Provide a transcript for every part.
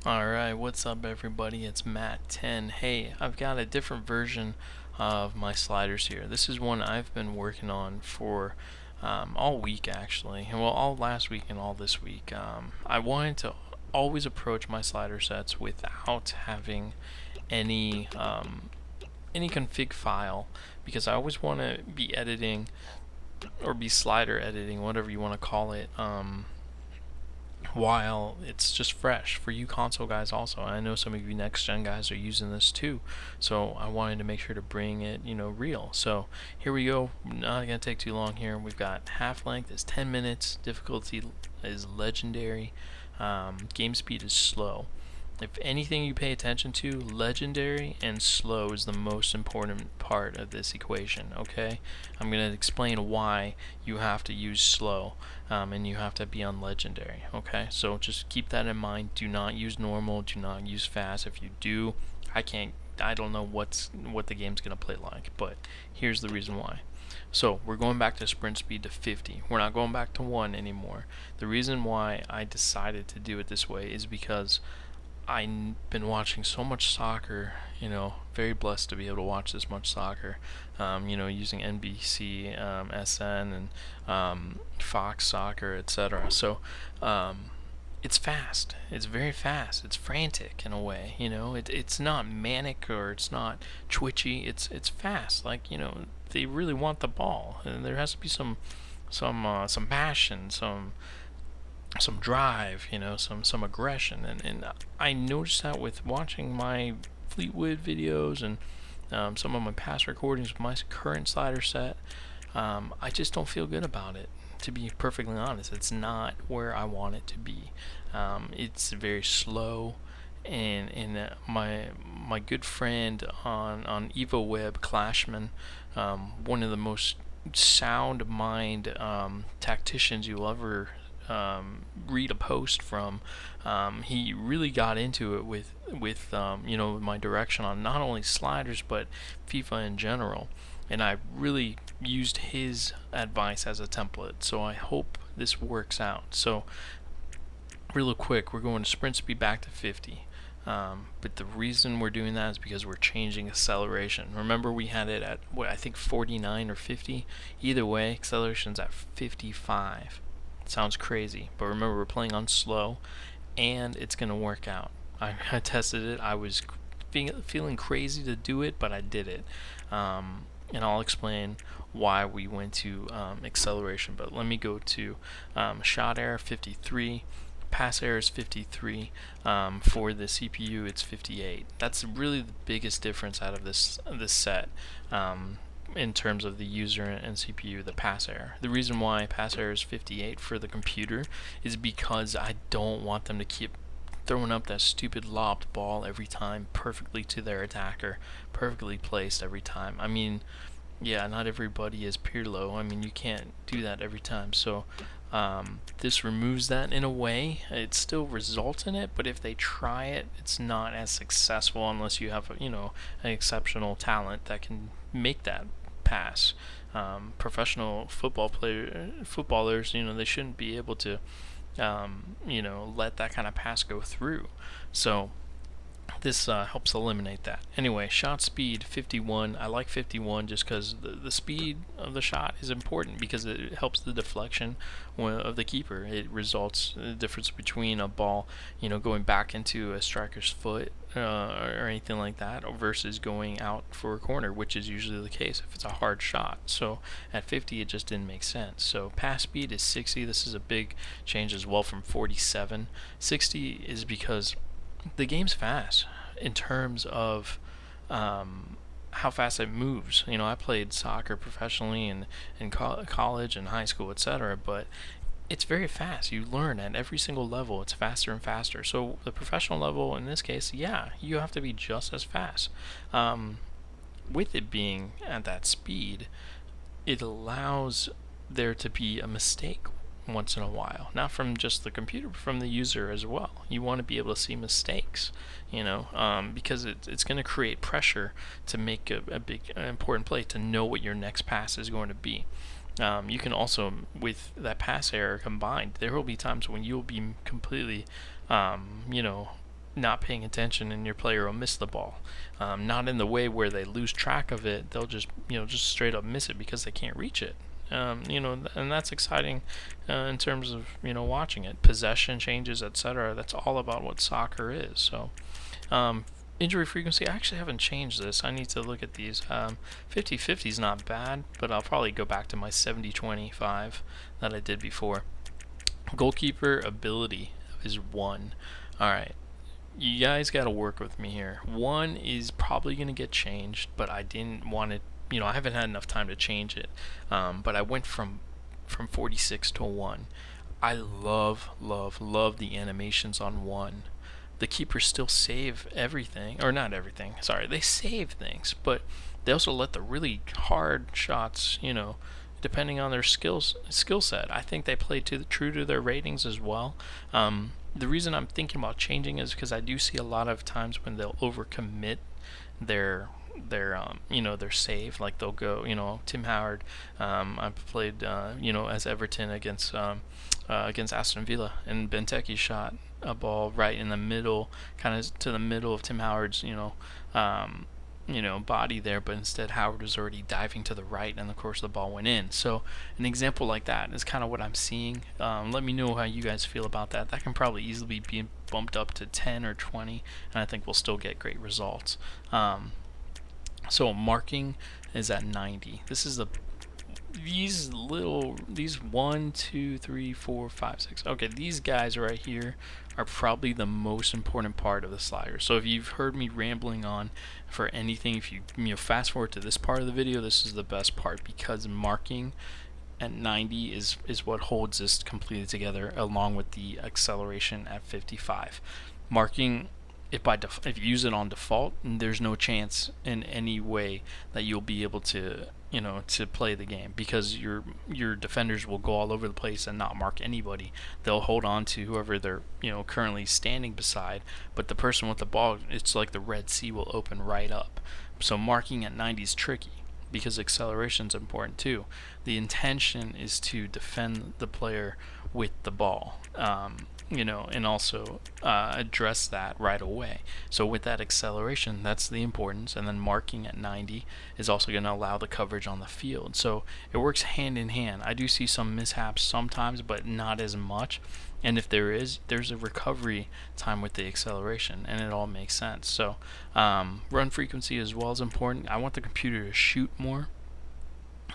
Alright, what's up everybody? It's Matt10. Hey, I've got a different version of my sliders here. This is one I've been working on for all week actually. Well, all last week and all this week. I wanted to always approach my slider sets without having any config file, because I always want to be editing, or be slider editing, whatever you want to call it, while it's just fresh for you console guys also. I know some of you next gen guys are using this too, so I wanted to make sure to bring it, real. So here we go. Not gonna take too long here. We've got half length is 10 minutes, difficulty is legendary, game speed is slow. If anything you pay attention to, legendary and slow is the most important part of this equation, okay? I'm going to explain why you have to use slow and you have to be on legendary, okay? So just keep that in mind. Do not use normal, do not use fast. If you do, I don't know what the game's going to play like, but here's the reason why. So we're going back to sprint speed to 50. We're not going back to 1 anymore. The reason why I decided to do it this way is because I've been watching so much soccer, very blessed to be able to watch this much soccer, using NBC, SN, and Fox Soccer, etc. So it's fast. It's very fast. It's frantic in a way. It's not manic or it's not twitchy. It's fast. Like, they really want the ball, and there has to be some passion, some drive, some aggression, and I noticed that with watching my Fleetwood videos and some of my past recordings with my current slider set. I just don't feel good about it, to be perfectly honest. It's not where I want it to be. It's very slow, and my good friend on EvoWeb, Clashman, one of the most sound mind tacticians you'll ever read a post from, he really got into it with my direction on not only sliders but FIFA in general, and I really used his advice as a template, so I hope this works out. So real quick, we're going to sprint speed back to 50, but the reason we're doing that is because we're changing acceleration. Remember, we had it at I think 49 or 50. Either way, acceleration's at 55. Sounds crazy, but remember, we're playing on slow, and it's gonna work out. I tested it. I was feeling crazy to do it, but I did it, and I'll explain why we went to acceleration. But let me go to shot error 53, pass error is 53. For the CPU, it's 58. That's really the biggest difference out of this set. In terms of the user and CPU, the pass error. The reason why pass error is 58 for the computer is because I don't want them to keep throwing up that stupid lobbed ball every time perfectly to their attacker, perfectly placed every time. I mean, yeah, not everybody is Pirlo. I mean, you can't do that every time. So this removes that in a way. It still results in it, but if they try it, it's not as successful unless you have an exceptional talent that can make that pass. Professional footballers, they shouldn't be able to let that kind of pass go through. So this helps eliminate that. Anyway, shot speed 51. I like 51 just because the speed of the shot is important, because it helps the deflection of the keeper. It results in the difference between a ball going back into a striker's foot or anything like that versus going out for a corner, which is usually the case if it's a hard shot. So at 50 it just didn't make sense. So pass speed is 60. This is a big change as well from 47. 60 is because the game's fast in terms of how fast it moves. I played soccer professionally in college and high school, etc., but it's very fast. You learn at every single level. It's faster and faster. So the professional level, in this case, yeah, you have to be just as fast. With it being at that speed, it allows there to be a mistake once in a while, not from just the computer, but from the user as well. You want to be able to see mistakes, because it's going to create pressure to make a big important play, to know what your next pass is going to be. You can also, with that pass error combined, there will be times when you'll be completely, not paying attention and your player will miss the ball. Not in the way where they lose track of it. They'll just, just straight up miss it because they can't reach it. And that's exciting in terms of, watching it. Possession changes, etc. That's all about what soccer is. So, injury frequency, I actually haven't changed this. I need to look at these. 50-50 is not bad, but I'll probably go back to my 70-25 that I did before. Goalkeeper ability is 1. Alright, you guys got to work with me here. 1 is probably going to get changed, but I didn't want it. I haven't had enough time to change it. But I went from 46 to 1. I love the animations on 1. The keepers still save everything, or not everything, sorry, they save things, but they also let the really hard shots, depending on their skill set. I think they play true to their ratings as well. The reason I'm thinking about changing is because I do see a lot of times when they'll overcommit their save. Like they'll go, Tim Howard, I played, as Everton against Aston Villa, and Benteke shot a ball right in the middle, kind of to the middle of Tim Howard's, body there, but instead Howard was already diving to the right, and of course the ball went in. So an example like that is kind of what I'm seeing. Let me know how you guys feel about that. That can probably easily be bumped up to 10 or 20, and I think we'll still get great results. So marking is at 90. This is these 1, 2, 3, 4, 5, 6. Okay, these guys right here are probably the most important part of the slider. So if you've heard me rambling on for anything, if you fast forward to this part of the video, this is the best part, because marking at 90 is what holds this completely together, along with the acceleration at 55. Marking, if you use it on default, there's no chance in any way that you'll be able to to play the game, because your defenders will go all over the place and not mark anybody. They'll hold on to whoever they're currently standing beside, but the person with the ball, it's like the Red Sea will open right up. So marking at 90 is tricky, because acceleration is important too. The intention is to defend the player with the ball, and also address that right away. So with that acceleration, that's the importance, and then marking at 90 is also going to allow the coverage on the field. So it works hand in hand. I do see some mishaps sometimes, but not as much. And if there's a recovery time with the acceleration, and it all makes sense. So run frequency as well is important. I want the computer to shoot more.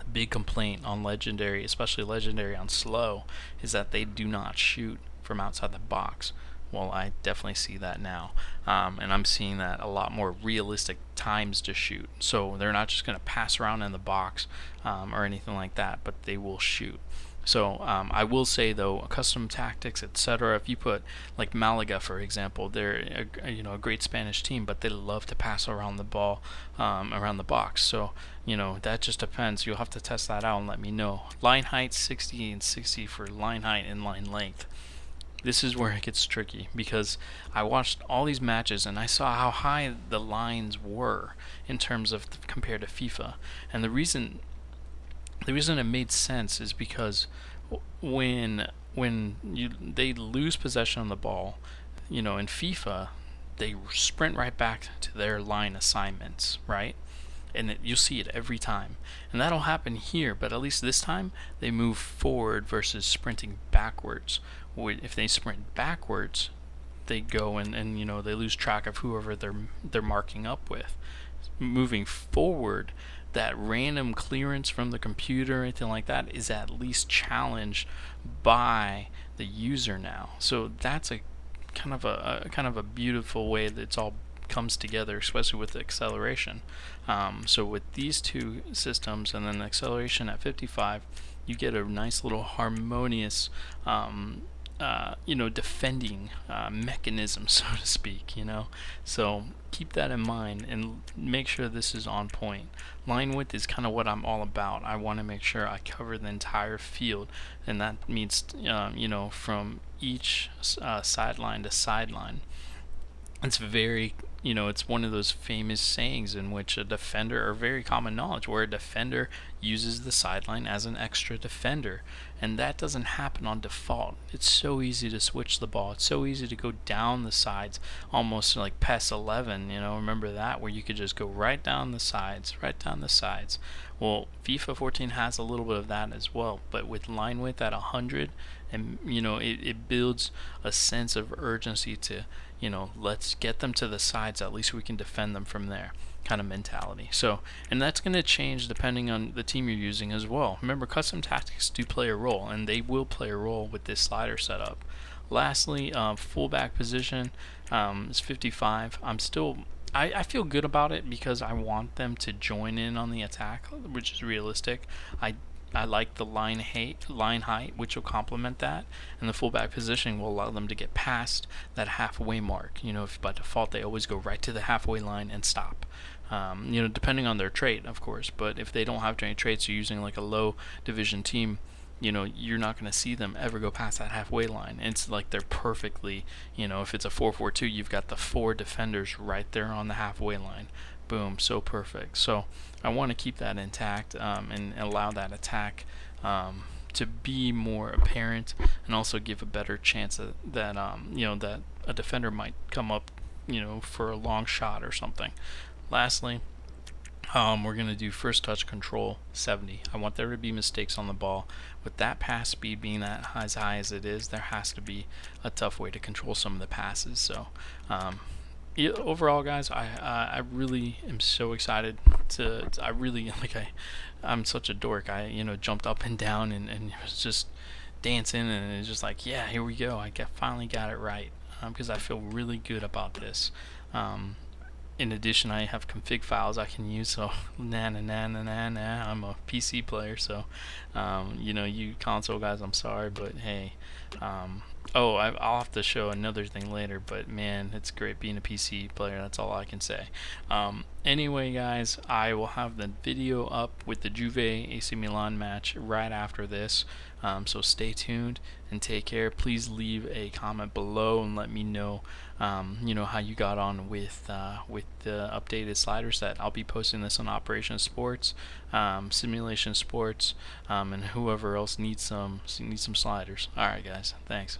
A big complaint on Legendary, especially Legendary on slow, is that they do not shoot from outside the box. Well, I definitely see that now, and I'm seeing that a lot more realistic times to shoot. So they're not just going to pass around in the box or anything like that, but they will shoot. So I will say though, custom tactics, etc. If you put like Malaga, for example, they're a great Spanish team, but they love to pass around the ball around the box. So that just depends. You'll have to test that out and let me know. Line height 60 and 60 for line height and line length. This is where it gets tricky, because I watched all these matches and I saw how high the lines were in terms of compared to FIFA, and the reason it made sense is because when they lose possession on the ball, in FIFA, they sprint right back to their line assignments, right? And you'll see it every time, and that'll happen here, but at least this time they move forward versus sprinting backwards. If they sprint backwards, they go and they lose track of whoever they're marking up with. Moving forward, that random clearance from the computer or anything like that is at least challenged by the user now. So that's a kind of a beautiful way that it's all comes together, especially with the acceleration. So with these two systems and then the acceleration at 55, you get a nice little harmonious defending mechanism, so to speak, So keep that in mind and make sure this is on point. Line width is kind of what I'm all about. I want to make sure I cover the entire field, and that means, from each sideline to sideline. It's very, it's one of those famous sayings in which a defender, or very common knowledge, where a defender uses the sideline as an extra defender, and that doesn't happen on default. It's so easy to switch the ball. It's so easy to go down the sides, almost like PES 11. Remember that, where you could just go right down the sides, right down the sides. Well, FIFA 14 has a little bit of that as well, but with line width at 100, and it builds a sense of urgency to, let's get them to the sides, at least we can defend them from there kind of mentality. So, and that's going to change depending on the team you're using as well. Remember, custom tactics do play a role, and they will play a role with this slider setup. Lastly, fullback position is 55. I feel good about it because I want them to join in on the attack, which is realistic. I like the line height, which will complement that, and the fullback positioning will allow them to get past that halfway mark. If by default they always go right to the halfway line and stop. Depending on their trait, of course. But if they don't have any traits, you're using like a low division team, you're not going to see them ever go past that halfway line. And it's like they're perfectly, if it's a 4-4-2, you've got the 4 defenders right there on the halfway line. Boom, so perfect. So I want to keep that intact and allow that attack to be more apparent, and also give a better chance that that a defender might come up, for a long shot or something. Lastly, we're going to do first touch control 70. I want there to be mistakes on the ball. With that pass speed being that as high as it is, there has to be a tough way to control some of the passes. So overall, guys, I really am so excited I really I'm such a dork. I jumped up and down and was just dancing, and it's just like, yeah, here we go. I finally got it right, because I feel really good about this. In addition, I have config files I can use, so I'm a PC player, so you console guys, I'm sorry, but hey, I'll have to show another thing later, but man, it's great being a PC player. That's all I can say. Anyway, guys, I will have the video up with the Juve AC Milan match right after this, so stay tuned and take care. Please leave a comment below and let me know how you got on with the updated slider set. I'll be posting this on Operation Sports, Simulation Sports, and whoever else needs some sliders. Alright, guys, thanks.